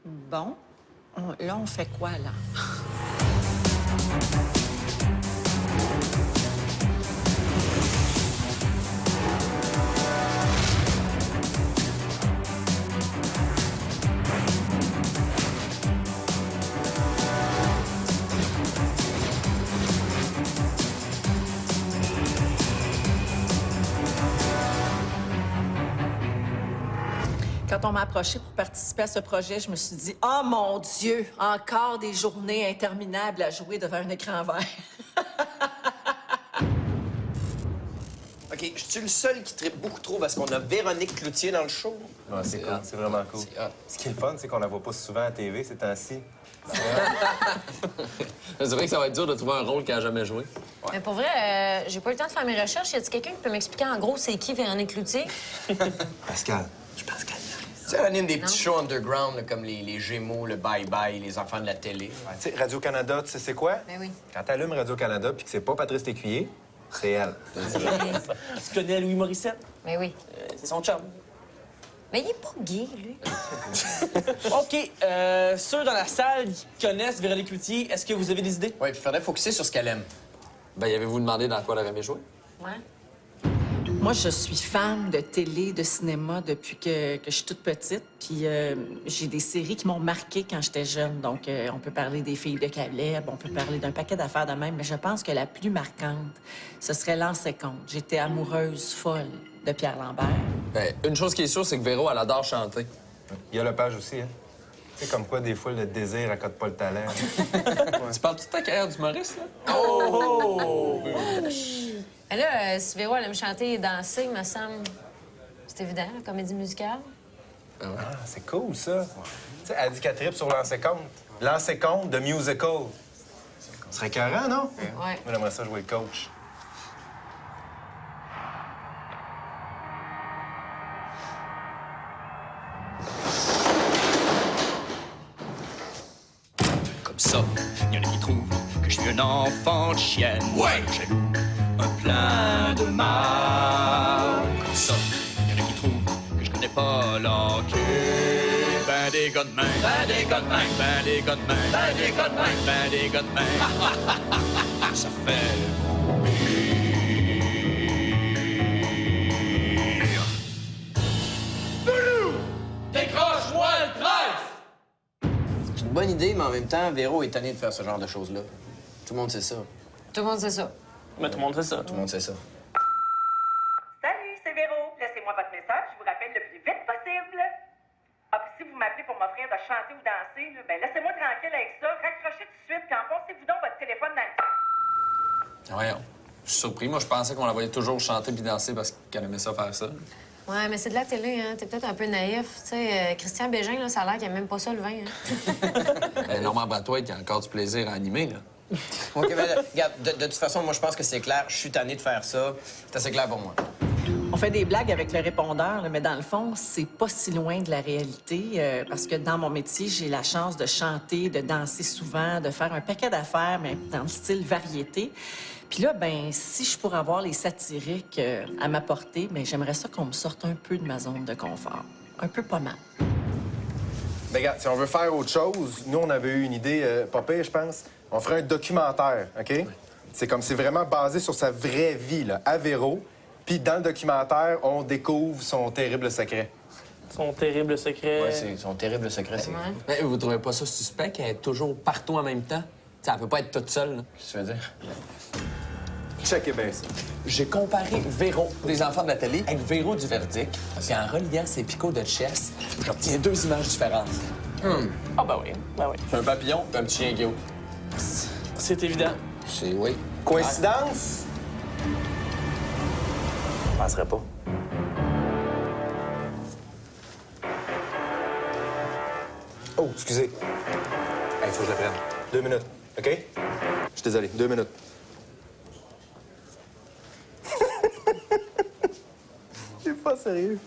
Bon. Là, on fait quoi, là? Quand on m'a approché pour participer à ce projet, je me suis dit, oh mon Dieu, encore des journées interminables à jouer devant un écran vert. OK, je suis le seul qui tripe beaucoup trop parce qu'on a Véronique Cloutier dans le show. Ouais, c'est cool, c'est vraiment cool. C'est hot. Ce qui est le fun, c'est qu'on la voit pas souvent à TV ces temps-ci. C'est vrai que ça va être dur de trouver un rôle qu'elle a jamais joué. Mais pour vrai, j'ai pas eu le temps de faire mes recherches. Y a-t-il quelqu'un qui peut m'expliquer en gros c'est qui Véronique Cloutier? Pascal, je pense qu'elle Tu sais, elle anime des petits shows underground, là, comme les Gémeaux, le Bye Bye, les enfants de la télé. Ouais, tu sais, Radio-Canada, tu sais c'est quoi? Ben oui. Quand t'allumes Radio-Canada puis que c'est pas Patrice Lécuyer, c'est elle. Tu connais Louis Morissette? Ben oui. C'est son chum. Mais il est pas gay, lui. OK, ceux dans la salle qui connaissent Véronique Cloutier, est-ce que vous avez des idées? Oui, puis il faudrait focuser sur ce qu'elle aime. Ben, y avez-vous demandé dans quoi elle aurait aimé jouer? Ouais. Moi, je suis fan de télé, de cinéma depuis que je suis toute petite. Puis j'ai des séries qui m'ont marquée quand j'étais jeune. Donc, on peut parler des Filles de Caleb, on peut parler d'un paquet d'affaires de même. Mais je pense que la plus marquante, ce serait Lance et compte. J'étais amoureuse folle de Pierre Lambert. Ben, une chose qui est sûre, c'est que Véro, elle adore chanter. Il y a Lepage aussi, hein? Tu sais, comme quoi, des fois, le désir accorde pas le talent. Tu parles toute ta carrière d'humoriste, là? Mais là, si Véro, elle aime chanter et danser, me semble. C'est évident, la comédie musicale. Ah, c'est cool, ça. Tu sais, elle dit qu'elle tripe sur Lancer Compte. Lancer Compte de musical. Ce serait écœurant, non? Ouais. Moi, j'aimerais ça jouer le coach. Comme ça, y en a qui trouvent que je suis un enfant de chienne. Ouais! Jaloux, un plein de mal. Comme ça, y en a qui trouvent que je connais pas l'hockey. Ben des gars de main, ben des gars de main, ben des gars de main, ben des gars de main, ben des gars de main. Ça fait Décroche-moi le 13! C'est une bonne idée, mais en même temps, Véro est tanné de faire ce genre de choses-là. Tout le monde sait ça. Tout le monde sait ça. Mais tout le monde fait ça. Tout le monde sait ça. Salut, c'est Véro. Laissez-moi votre message, je vous rappelle le plus vite possible. Ah, puis si vous m'appelez pour m'offrir de chanter ou danser, là, ben laissez-moi tranquille avec ça, raccrochez tout de suite, puis enfoncez-vous donc votre téléphone dans le cul. Voyons. Je suis surpris. Moi, je pensais qu'on la voyait toujours chanter puis danser parce qu'elle aimait ça faire ça. Ouais, mais c'est de la télé, hein. T'es peut-être un peu naïf. Tu sais, Christian Bégin, là, ça a l'air qu'il aime même pas ça, le vin, hein. Ben, Normand Brathwaite, qui a encore du plaisir à animer, là. OK, mais regarde, de toute façon, moi, je pense que c'est clair. Je suis tanné de faire ça. C'est assez clair pour moi. On fait des blagues avec le répondeur, là, mais dans le fond, c'est pas si loin de la réalité. Parce que dans mon métier, j'ai la chance de chanter, de danser souvent, de faire un paquet d'affaires, mais dans le style variété. Puis là, ben, si je pourrais avoir les satiriques à ma portée, ben, j'aimerais ça qu'on me sorte un peu de ma zone de confort. Un peu pas mal. Ben, regarde, si on veut faire autre chose, nous, on avait eu une idée pas pire, je pense. On ferait un documentaire, OK? C'est comme c'est vraiment basé sur sa vraie vie, là, à Véro. Puis dans le documentaire, on découvre son terrible secret. Son terrible secret. Ouais, c'est son terrible secret, c'est... Mais vous trouvez pas ça suspect qu'elle est toujours partout en même temps? T'sais, elle peut pas être toute seule, là. Qu'est-ce que tu veux dire? Checkez bien ça. J'ai comparé Véro des enfants de la télé avec Véro du Verdict. Puis en reliant ses picots de chess, j'obtiens deux images différentes. Ah, ben oui. Ben oui. Un papillon et un petit chien guillaume. C'est évident. C'est oui. Coïncidence? Je penserais pas. Oh, excusez. Il faut que je la prenne. 2 minutes, OK? Je suis désolé, 2 minutes. C'est pas sérieux.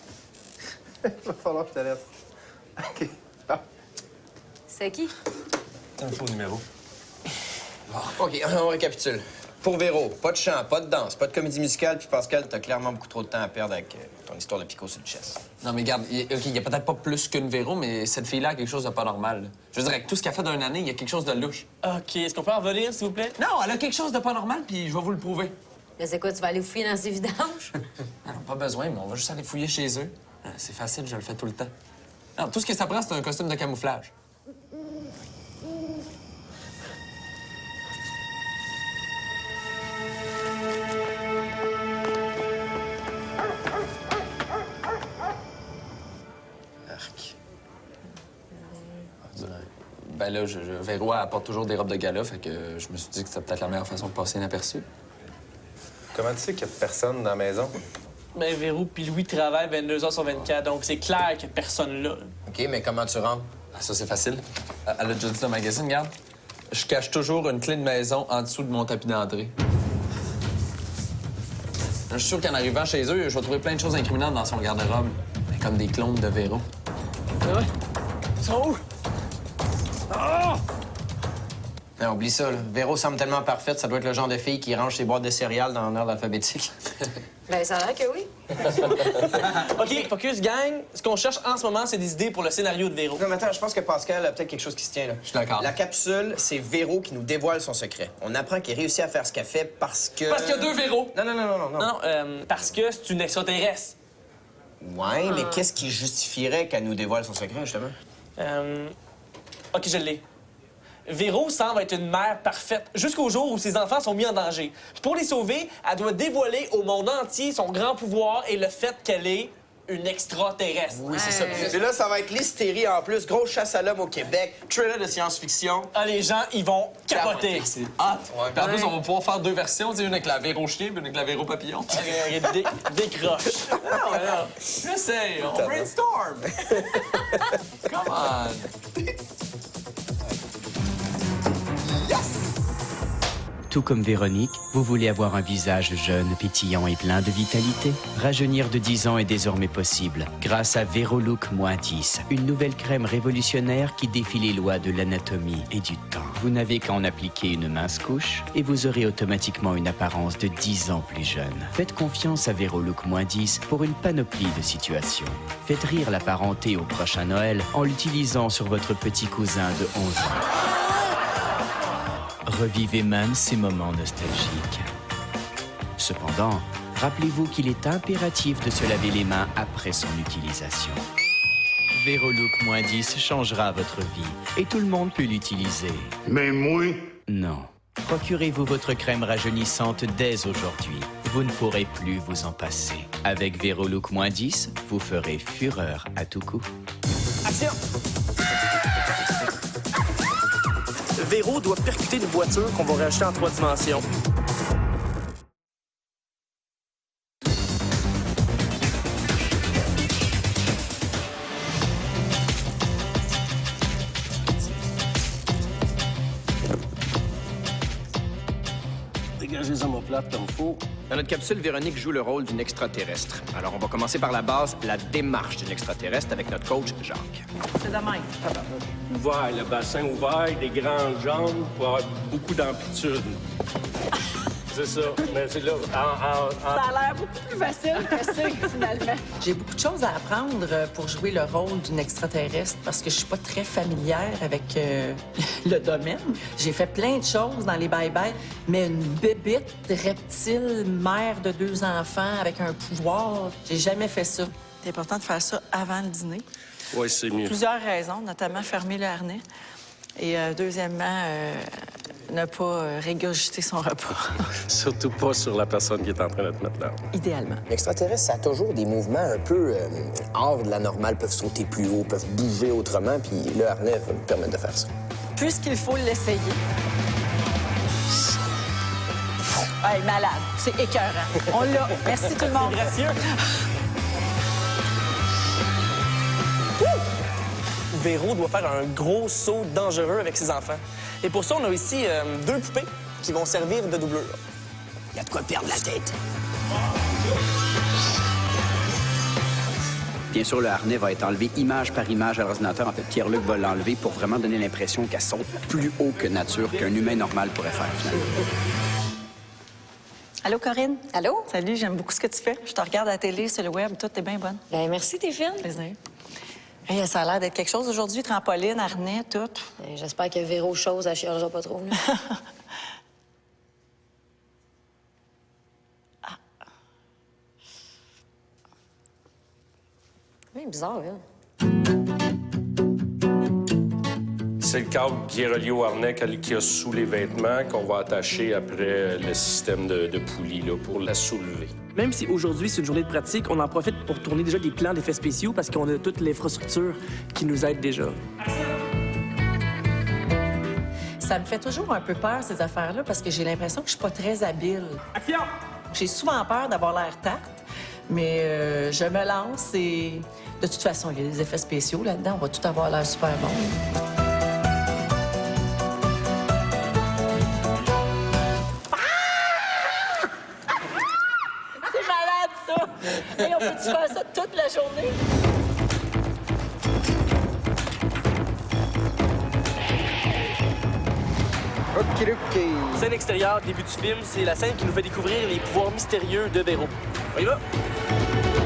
Il va falloir que je te laisse. OK. Ah, C'est qui? c'est un faux numéro. OK, on récapitule. Pour Véro, pas de chant, pas de danse, pas de comédie musicale, puis Pascal, t'as clairement beaucoup trop de temps à perdre avec ton histoire de picot sur le chest. Non, mais regarde, il y a peut-être pas plus qu'une Véro, mais cette fille-là a quelque chose de pas normal. Là. Je veux dire, avec tout ce qu'elle fait d'une année, il y a quelque chose de louche. OK, est-ce qu'on peut en revenir, s'il vous plaît? Non, elle a quelque chose de pas normal, puis je vais vous le prouver. Mais c'est quoi, tu vas aller fouiller dans ses vidanges? Non, pas besoin, mais on va juste aller fouiller chez eux. C'est facile, je le fais tout le temps. Non, tout ce que ça prend, c'est un costume de camouflage. Arc. Ben là, Véro, elle apporte toujours des robes de gala, fait que je me suis dit que c'était peut-être la meilleure façon de passer inaperçu. Comment tu sais qu'il y a personne dans la maison? Ben, Véro puis Louis travaillent 22 heures sur 24, donc c'est clair qu'il y a personne là. OK, mais comment tu rentres? Ah, ça, c'est facile. Elle a déjà dit dans le magazine, regarde. Je cache toujours une clé de maison en dessous de mon tapis d'entrée. Je suis sûr qu'en arrivant chez eux, je vais trouver plein de choses incriminantes dans son garde-robe. Mais comme des clones de Véro. Ouais? Ils sont où? Non, oublie ça, là. Véro semble tellement parfaite, ça doit être le genre de fille qui range ses boîtes de céréales dans l'ordre alphabétique. Ben, ça a l'air que oui. OK, focus, gang. Ce qu'on cherche en ce moment, c'est des idées pour le scénario de Véro. Non, mais attends, je pense que Pascal a peut-être quelque chose qui se tient, là. Je suis d'accord. La capsule, c'est Véro qui nous dévoile son secret. On apprend qu'il réussit à faire ce qu'elle fait parce que... Parce qu'il y a deux Véro. Non. Non, parce que c'est une extraterrestre. Ouais, mais qu'est-ce qui justifierait qu'elle nous dévoile son secret, justement? OK, je l'ai. Véro semble être une mère parfaite jusqu'au jour où ses enfants sont mis en danger. Puis pour les sauver, elle doit dévoiler au monde entier son grand pouvoir et le fait qu'elle est une extraterrestre. Oui, c'est ça. Et là, ça va être l'hystérie en plus. Grosse chasse à l'homme au Québec. Thriller de science-fiction. Ah, les gens, ils vont capoter. C'est hot. Puis en plus, on va pouvoir faire deux versions, tu sais, une avec la Véro chien puis une avec la Véro papillon. Décroche. Non, je sais, on brainstorm. Come on. Tout comme Véronique, vous voulez avoir un visage jeune, pétillant et plein de vitalité? Rajeunir de 10 ans est désormais possible grâce à Vérolook -10, une nouvelle crème révolutionnaire qui défie les lois de l'anatomie et du temps. Vous n'avez qu'à en appliquer une mince couche et vous aurez automatiquement une apparence de 10 ans plus jeune. Faites confiance à Vérolook -10 pour une panoplie de situations. Faites rire la parenté au prochain Noël en l'utilisant sur votre petit cousin de 11 ans. Revivez même ces moments nostalgiques. Cependant, rappelez-vous qu'il est impératif de se laver les mains après son utilisation. Vérolook -10 changera votre vie et tout le monde peut l'utiliser. Mais moi? Non. Procurez-vous votre crème rajeunissante dès aujourd'hui. Vous ne pourrez plus vous en passer. Avec Vérolook -10, vous ferez fureur à tout coup. Action! Véro doit percuter une voiture qu'on va rajouter en 3 dimensions. Dégagez ça, mon plate, comme faut. Dans notre capsule, Véronique joue le rôle d'une extraterrestre. Alors, on va commencer par la base, la démarche d'une extraterrestre avec notre coach, Jacques. C'est de même. Ouvert, le bassin ouvert, des grandes jambes pour avoir beaucoup d'amplitude. C'est ça. Mais c'est là, Ça a l'air beaucoup plus facile que ça, finalement. J'ai beaucoup de choses à apprendre pour jouer le rôle d'une extraterrestre parce que je suis pas très familière avec le domaine. J'ai fait plein de choses dans les bye-bye, mais une bébite reptile, mère de 2 enfants avec un pouvoir, j'ai jamais fait ça. C'est important de faire ça avant le dîner. oui, c'est mieux. Plusieurs raisons, notamment fermer le harnais. Et deuxièmement, ne pas régurgiter son repas. Surtout pas sur la personne qui est en train de te mettre là. Idéalement. L'extraterrestre, ça a toujours des mouvements un peu hors de la normale, peuvent sauter plus haut, peuvent bouger autrement, puis le harnais va nous permettre de faire ça. Puisqu'il faut l'essayer. Hey, malade. C'est écœurant. On l'a. Merci tout le monde. Gracieux. Véro doit faire un gros saut dangereux avec ses enfants. Et pour ça, on a ici 2 poupées qui vont servir de doublure. Il y a de quoi perdre la tête. Bien sûr, le harnais va être enlevé image par image à l'ordinateur. En fait, Pierre-Luc va l'enlever pour vraiment donner l'impression qu'elle saute plus haut que nature, qu'un humain normal pourrait faire, finalement. Allô, Corinne? Allô? Salut, j'aime beaucoup ce que tu fais. Je te regarde à la télé, sur le web, tout est bien bonne. Ben merci, t'es fine. Plaisir. Hey, ça a l'air d'être quelque chose aujourd'hui, trampoline, harnais, tout. Ben, j'espère que Véro chose, elle chialera pas trop. Là. C'est bizarre, hein? C'est le câble qui est relié au harnais qu'il y a sous les vêtements qu'on va attacher après le système de poulie là, pour la soulever. Même si aujourd'hui, c'est une journée de pratique, on en profite pour tourner déjà des plans d'effets spéciaux parce qu'on a toute l'infrastructure qui nous aide déjà. Ça me fait toujours un peu peur, ces affaires-là, parce que j'ai l'impression que je suis pas très habile. Action! J'ai souvent peur d'avoir l'air tarte, mais je me lance et... De toute façon, il y a des effets spéciaux là-dedans. On va tout avoir l'air super bon. C'est malade, ça! Hey, on peut-tu faire ça toute la journée? OK. Scène extérieure, début du film, c'est la scène qui nous fait découvrir les pouvoirs mystérieux de Véro. On y va?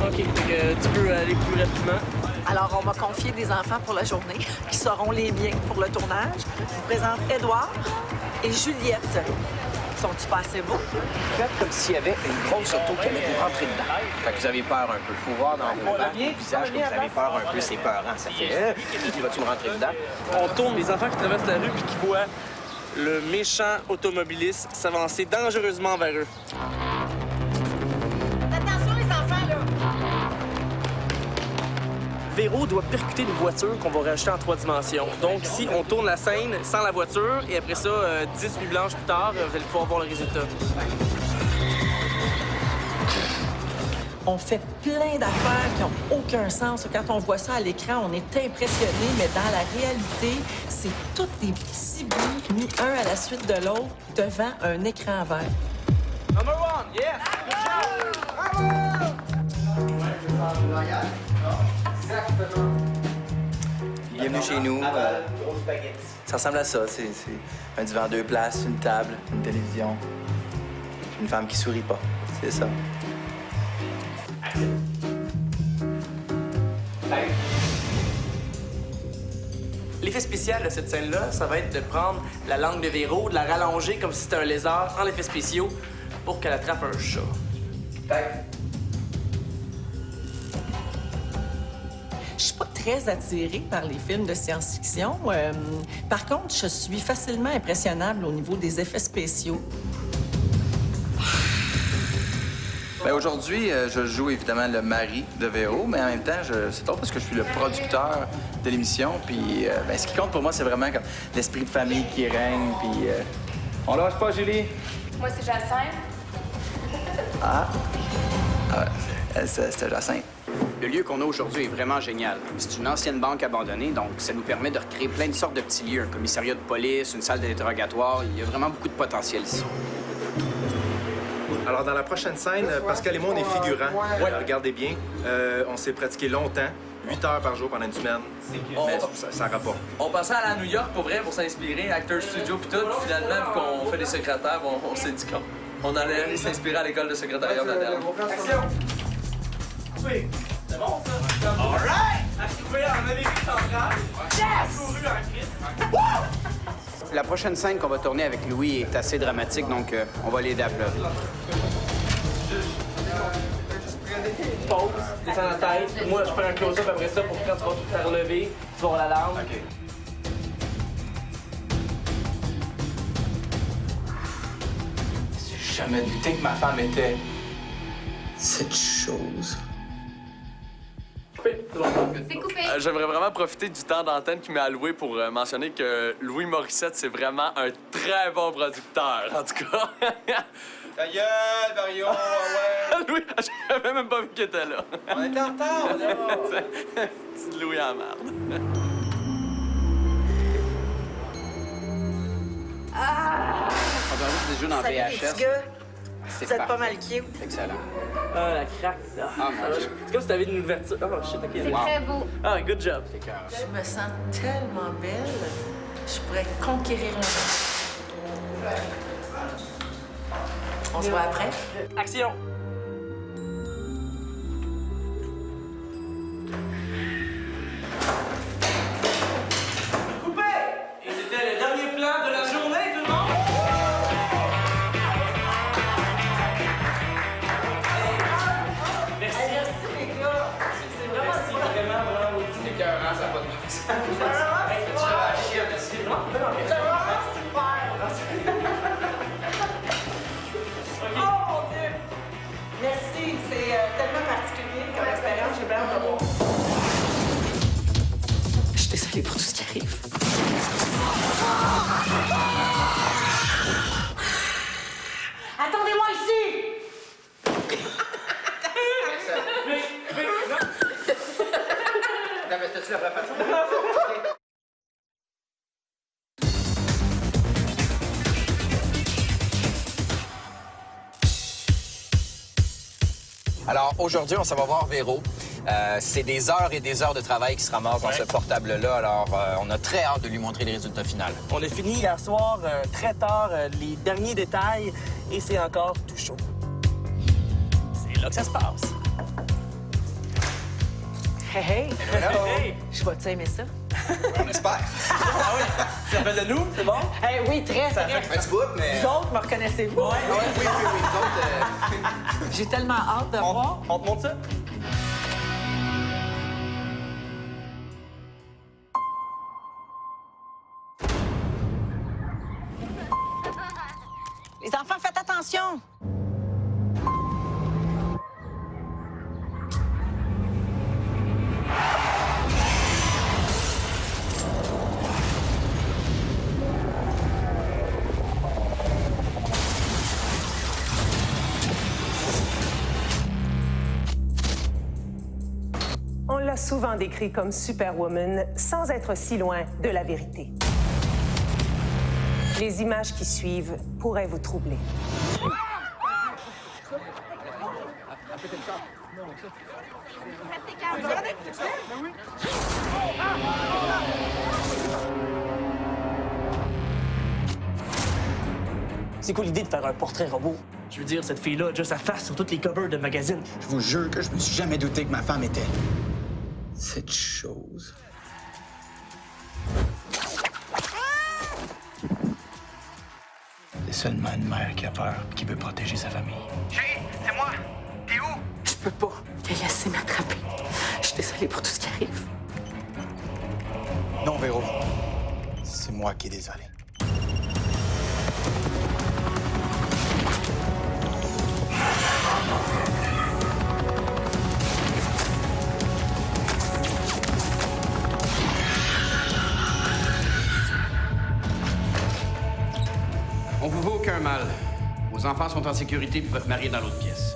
OK, tu peux aller plus rapidement. Alors, on m'a confié des enfants pour la journée qui seront les miens pour le tournage. Je vous présente Édouard et Juliette. Sont-ils pas assez beaux? Faites comme s'il y avait une grosse auto qui allait vous rentrer dedans. Fait que vous avez peur un peu. Faut voir dans vos visages que vous avez peur un peu. C'est peurant. Ça fait... Qui vas-tu me rentrer dedans? On tourne les enfants qui traversent la rue puis qui voient le méchant automobiliste s'avancer dangereusement vers eux. Attention, les enfants, là! Véro doit percuter une voiture qu'on va rajouter en 3 dimensions. Donc ici, on tourne la scène sans la voiture et après ça, 10 nuits blanches plus tard, vous allez pouvoir voir le résultat. On fait plein d'affaires qui n'ont aucun sens. Quand on voit ça à l'écran, on est impressionné, mais dans la réalité, c'est tous des petits bouts mis un à la suite de l'autre devant un écran vert. Number one, yes! Bienvenue chez nous. Ça ressemble à ça. C'est un divan 2 places, une table, une télévision. Une femme qui sourit pas. C'est ça. L'effet spécial de cette scène-là, ça va être de prendre la langue de Véro, de la rallonger comme si c'était un lézard en effets spéciaux pour qu'elle attrape un chat. Je suis pas très attirée par les films de science-fiction. Par contre, je suis facilement impressionnable au niveau des effets spéciaux. Ben aujourd'hui, je joue évidemment le mari de Véro, mais en même temps, c'est drôle parce que je suis le producteur de l'émission. Puis ben, ce qui compte pour moi, c'est vraiment comme l'esprit de famille qui règne. Puis on lâche pas, Julie. Moi, c'est Jacinthe. C'était Jacinthe. Le lieu qu'on a aujourd'hui est vraiment génial. C'est une ancienne banque abandonnée, donc ça nous permet de recréer plein de sortes de petits lieux. Un commissariat de police, une salle d'interrogatoire. Il y a vraiment beaucoup de potentiel ici. Alors, dans la prochaine scène, Pascal et moi, on est figurants. Regardez bien, on s'est pratiqué longtemps, 8 heures par jour pendant une semaine. Mais ça rapporte. On passait à la New York pour vrai, pour s'inspirer, Actors Studio puis tout. Puis finalement, vu qu'on fait des secrétaires, on s'est dit qu'on allait aller s'inspirer à l'école de secrétariat de la Terre. Action! Oui, c'est bon ça? All right! Achoué en Amérique centrale. Yes! Couru en Christ. La prochaine scène qu'on va tourner avec Louis est assez dramatique, donc on va l'aider à pleurer. Pause, descends la tête. Moi, je fais un close-up après ça pour que quand tu vas tout faire relever, tu vas avoir la larme. OK. J'ai jamais douté que ma femme était cette chose. C'est coupé. J'aimerais vraiment profiter du temps d'antenne qui m'est alloué pour mentionner que Louis Morissette, c'est vraiment un très bon producteur, en tout cas. Ta gueule, Mario, ouais. Louis, j'avais même pas vu qu'il était là. On était en retard, là. Petit Louis en merde. On va avoir des jeux dans Salut, les VHS. petits gars. C'est Vous êtes pas parfait. mal cute. Excellent. Ah, la craque, là. Ah, mon Dieu. C'est comme si t'avais une ouverture. Oh, shit, OK. C'est très beau. Ah, good job. Je me sens tellement belle. Je pourrais conquérir le monde. On se voit après. Action! Coupé! Et c'était le dernier plan de la journée, tout le monde! Merci. Merci, les gars. C'est vraiment Merci, vraiment, bravo. C'était écœurant, ça n'a pas de bon sens. Hey, tu vas à chier, merci. Oh mon Dieu! Merci, c'est tellement particulier comme expérience, j'ai bien hâte de voir. Je suis désolée pour tout ce qui arrive. Attendez-moi ici! Non, mais c'était-tu la vraie façon? Alors, aujourd'hui, on s'en va voir Véro. C'est des heures et des heures de travail qui se ramassent dans ce portable-là. Alors, on a très hâte de lui montrer les résultats finaux. On a fini hier soir, très tard, les derniers détails, et c'est encore tout chaud. C'est là que ça se passe. Hey, hey! Hello. Hey! Je vais-tu aimer ça? On espère. Ah oui? Tu te rappelles de nous? C'est bon? Hey, oui, très, Ça très. fait Un petit bout, mais... Vous autres, me reconnaissez-vous? Oui. Nous autres, J'ai tellement hâte de voir. On te montre ça? Les enfants, faites attention! On l'a souvent décrit comme Superwoman sans être si loin de la vérité. Les images qui suivent pourraient vous troubler. C'est quoi l'idée de faire un portrait robot? Je veux dire, cette fille-là a déjà sa face sur toutes les covers de magazines. Je vous jure que je me suis jamais douté que ma femme était cette chose. C'est seulement une mère qui a peur et qui veut protéger sa famille. Chérie, c'est moi. T'es où? Je peux pas te laisser m'attraper. Je suis désolée pour tout ce qui arrive. Non, Véro. C'est moi qui est désolé. On vous vaut aucun mal. Vos enfants sont en sécurité puis votre mari est dans l'autre pièce.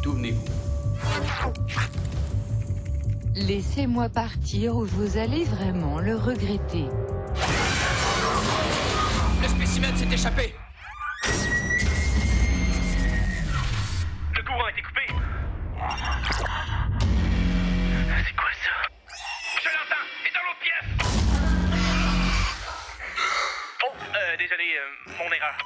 D'où venez-vous? Laissez-moi partir ou vous allez vraiment le regretter. Le spécimen s'est échappé! Le courant a été coupé. C'est quoi ça? Je l'entends! Il est dans l'autre pièce! Oh, désolé, mon erreur.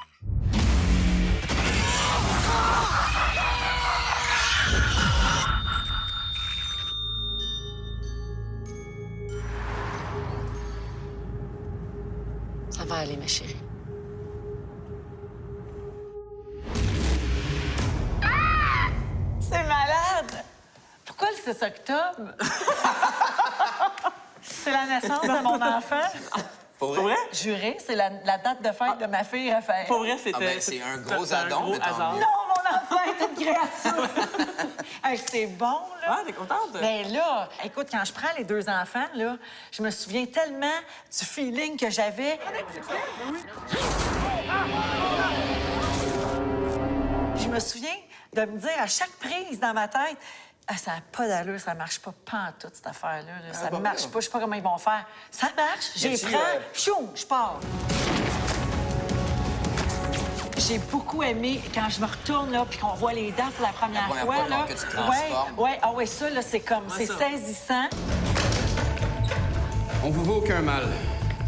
Ça va aller, ma chérie. C'est malade! Pourquoi le 6 octobre? C'est la naissance de mon enfant. Pour vrai? Juré, c'est la date de fête de ma fille Raphaël. Pour vrai, c'était... Ah ben, c'est un gros c'est un addon, gros mais tant hasard. mieux. Non, mon enfant est une créature! Hey, c'est bon, là. Ah, t'es contente? Mais là, écoute, quand je prends les deux enfants, là, je me souviens tellement du feeling que j'avais. Je me souviens de me dire à chaque prise dans ma tête, ah, ça n'a pas d'allure, ça marche pas pantoute, cette affaire-là. Là. Ça pas marche bien. pas, je sais pas comment ils vont faire. Ça marche, j'ai Y a-tu, prends, choum, je pars. J'ai beaucoup aimé quand je me retourne là puis qu'on voit les dents pour la première première fois fois là. que tu te transformes. Ouais, ça là, c'est comme, c'est ça? saisissant. On vous vaut aucun mal.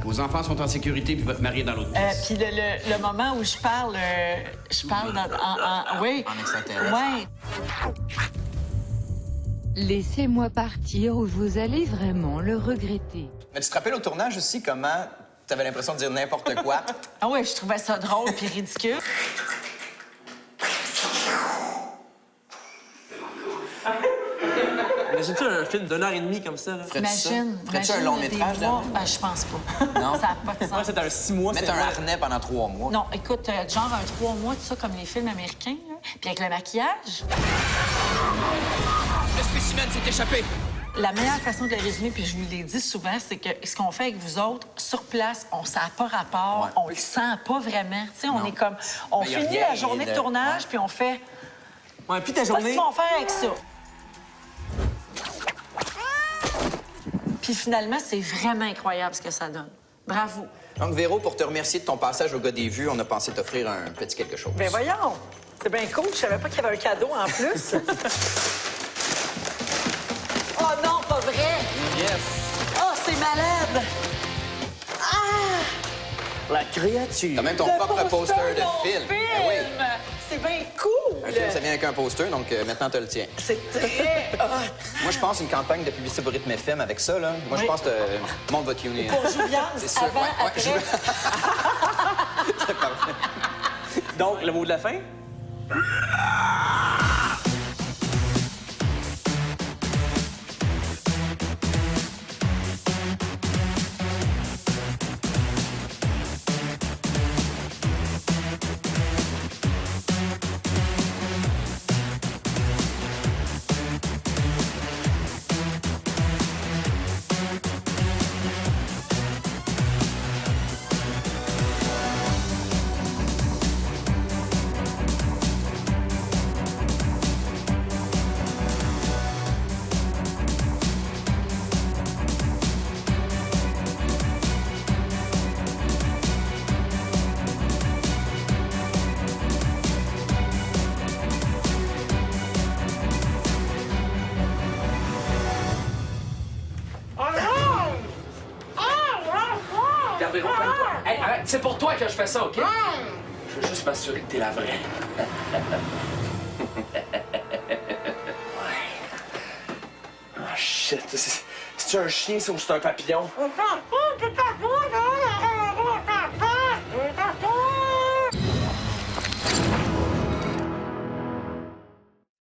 Vos enfants sont en sécurité, puis votre mari est dans l'autre pièce. Puis le moment où je parle oui. En extraterrestre. Ouais. Laissez-moi partir ou vous allez vraiment le regretter. Mais tu te rappelles au tournage aussi comment t'avais l'impression de dire n'importe quoi? Ah ouais, je trouvais ça drôle puis ridicule. Imagine-tu un film d'1 heure et demie comme ça, là? Imagine. Ferais-tu un long métrage, là? Je pense pas. Non? Ça n'a pas de sens. Ouais, c'est un 6 mois. Mettre un harnais pendant 3 mois. Non, écoute, genre un 3 mois, tout ça, comme les films américains, là. Puis avec le maquillage. Le spécimen s'est échappé. La meilleure façon de le résumer, puis je vous l'ai dit souvent, c'est que ce qu'on fait avec vous autres, sur place, ça n'a pas rapport, on le sent pas vraiment. Tu sais, on est comme... On y a finit rien la journée de tournage, puis on fait... Ouais, puis ta Qu'est-ce journée... qu'ils vont faire avec ça? Puis finalement, c'est vraiment incroyable ce que ça donne. Bravo. Donc, Véro, pour te remercier de ton passage au gars des vues, on a pensé t'offrir un petit quelque chose. Ben voyons! C'est bien cool. Je savais pas qu'il y avait un cadeau en plus. Oh non, pas vrai! Yes! Oh, c'est malade! Ah! La créature! T'as même ton propre poster de film. Ben oui. C'est bien cool! Un film, ça vient avec un poster, donc maintenant, tu le tiens. C'est très hot! Moi, je pense une campagne de publicité au rythme FM avec ça, là. Moi, je pense que le monde va tuner. Pour Juliane, C'est sûr. avant, Ouais, après. C'est parfait. Donc, le mot de la fin? Véro, calme-toi. Hey, arrête, c'est pour toi que je fais ça, OK? Je veux juste m'assurer que t'es la vraie. Ah, shit. C'est-tu un chien, ça, ou c'est un papillon? C'est ta faute, hein?